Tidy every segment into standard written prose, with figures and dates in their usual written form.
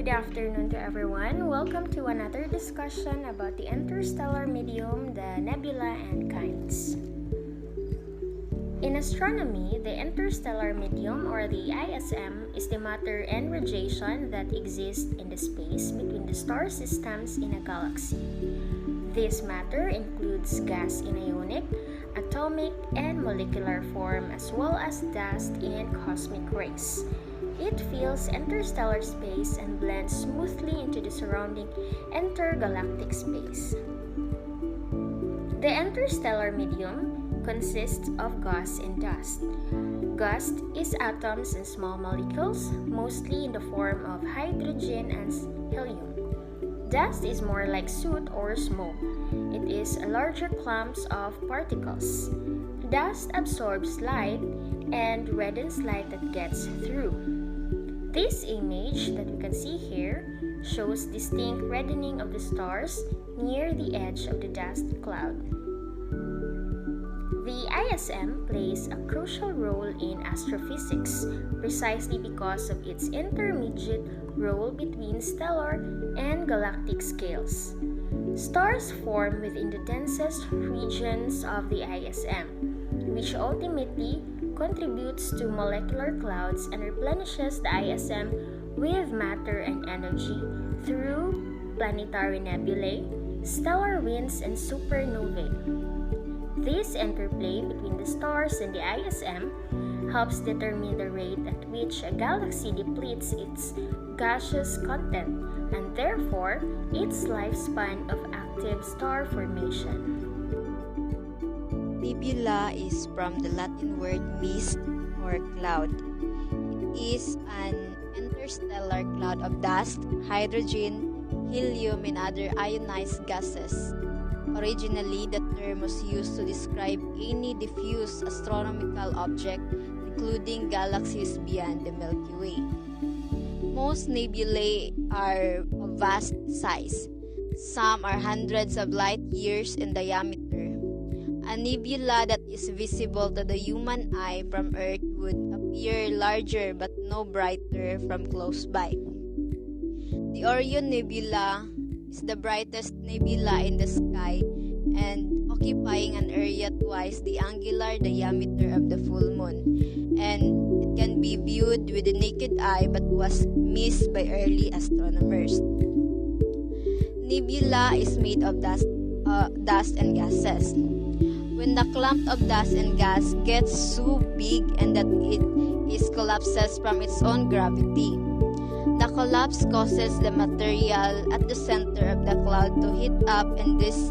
Good afternoon to everyone. Welcome to another discussion about the interstellar medium, the nebula, and kinds. In astronomy, the interstellar medium, or the ISM, is the matter and radiation that exists in the space between the star systems in a galaxy. This matter includes gas in ionic, atomic, and molecular form, as well as dust and cosmic rays. It fills interstellar space and blends smoothly into the surrounding intergalactic space. The interstellar medium consists of gas and dust. Gas is atoms and small molecules, mostly in the form of hydrogen and helium. Dust is more like soot or smoke. It is larger clumps of particles. Dust absorbs light and reddens light that gets through. This image that we can see here shows distinct reddening of the stars near the edge of the dust cloud. The ISM plays a crucial role in astrophysics precisely because of its intermediate role between stellar and galactic scales. Stars form within the densest regions of the ISM, which ultimately contributes to molecular clouds and replenishes the ISM with matter and energy through planetary nebulae, stellar winds, and supernovae. This interplay between the stars and the ISM helps determine the rate at which a galaxy depletes its gaseous content and therefore its lifespan of active star formation. Nebula is from the Latin word mist or cloud. It is an interstellar cloud of dust, hydrogen, helium, and other ionized gases. Originally, the term was used to describe any diffuse astronomical object, including galaxies beyond the Milky Way. Most nebulae are of vast size. Some are hundreds of light years in diameter. A nebula that is visible to the human eye from Earth would appear larger but no brighter from close by. The Orion Nebula is the brightest nebula in the sky and occupying an area twice the angular diameter of the full moon, and it can be viewed with the naked eye but was missed by early astronomers. Nebula is made of dust and gases. When the clump of dust and gas gets so big and that it collapses from its own gravity, the collapse causes the material at the center of the cloud to heat up, and this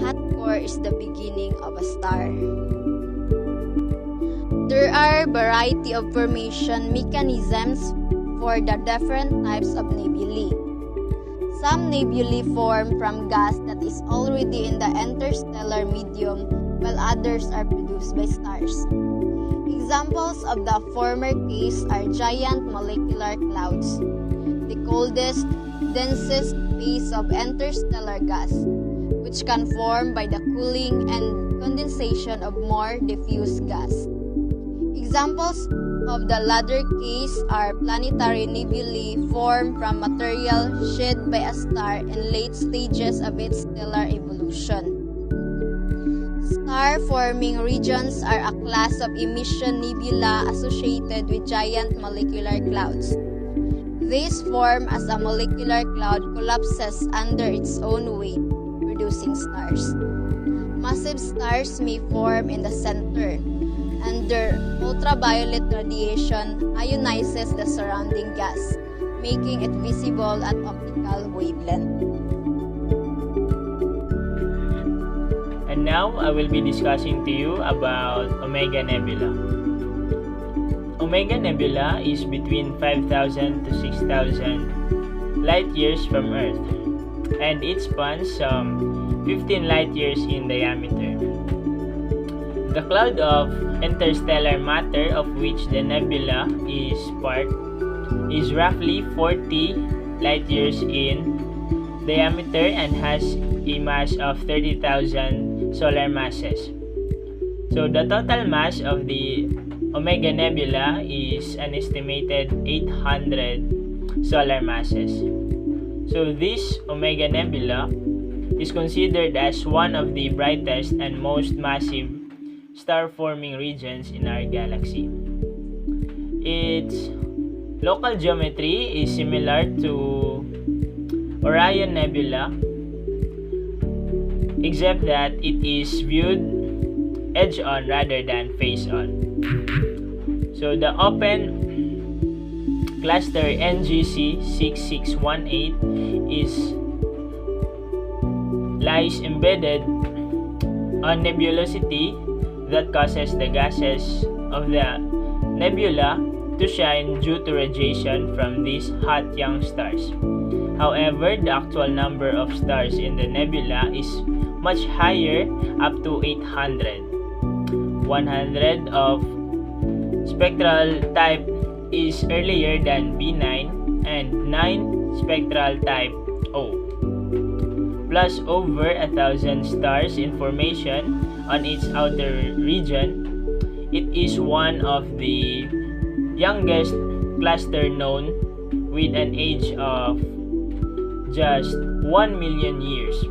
hot core is the beginning of a star. There are a variety of formation mechanisms for the different types of nebulae. Some nebulae form from gas that is already in the interstellar medium, while others are produced by stars. Examples of the former case are giant molecular clouds, the coldest, densest phase of interstellar gas, which can form by the cooling and condensation of more diffuse gas. Examples of the latter case are planetary nebulae formed from material shed by a star in late stages of its stellar evolution. Star-forming regions are a class of emission nebula associated with giant molecular clouds. These form as a molecular cloud collapses under its own weight, producing stars. Massive stars may form in the center, and their ultraviolet radiation ionizes the surrounding gas, making it visible at optical wavelength. And now I will be discussing to you about Omega Nebula. Omega Nebula is between 5,000 to 6,000 light years from Earth, and it spans some 15 light years in diameter. The cloud of interstellar matter of which the nebula is part is roughly 40 light years in diameter and has a mass of 30,000 solar masses. So the total mass of the Omega Nebula is an estimated 800 solar masses. So this Omega Nebula is considered as one of the brightest and most massive star-forming regions in our galaxy. Its local geometry is similar to Orion Nebula, except that it is viewed edge-on rather than face-on. So the open cluster NGC 6618 lies embedded on nebulosity that causes the gases of the nebula to shine due to radiation from these hot young stars. However, the actual number of stars in the nebula is much higher, up to 800. 100 of spectral type is earlier than B9 and 9 spectral type O. Plus over 1,000 stars in formation on its outer region. It is one of the youngest cluster known, with an age of just 1 million years.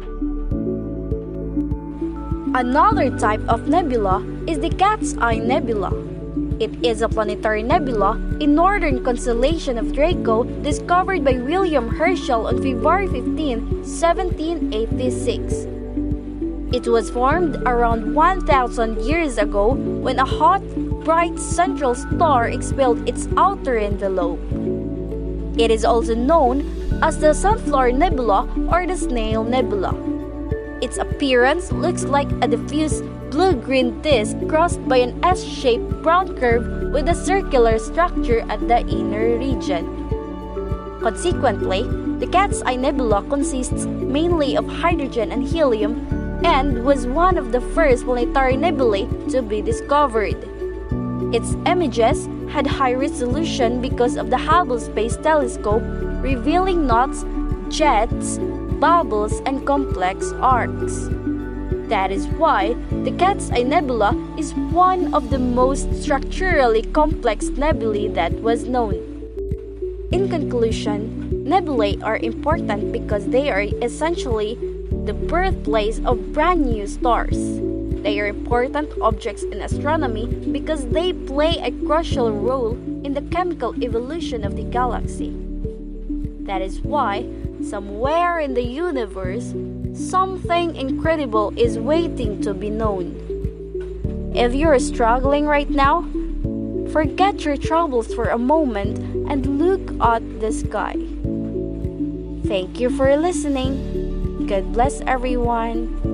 Another type of nebula is the Cat's Eye Nebula. It is a planetary nebula in northern constellation of Draco, discovered by William Herschel on February 15, 1786. It was formed around 1,000 years ago when a hot, bright central star expelled its outer envelope. It is also known as the Sunflower Nebula or the Snail Nebula. Its appearance looks like a diffuse blue-green disk crossed by an S-shaped brown curve with a circular structure at the inner region. Consequently, the Cat's Eye Nebula consists mainly of hydrogen and helium and was one of the first planetary nebulae to be discovered. Its images had high resolution because of the Hubble Space Telescope, revealing knots, jets, bubbles, and complex arcs. That is why the Cat's Eye Nebula is one of the most structurally complex nebulae that was known. In conclusion, nebulae are important because they are essentially the birthplace of brand new stars. They are important objects in astronomy because they play a crucial role in the chemical evolution of the galaxy. That is why, somewhere in the universe, something incredible is waiting to be known. If you're struggling right now, forget your troubles for a moment and look at the sky. Thank you for listening. God bless everyone.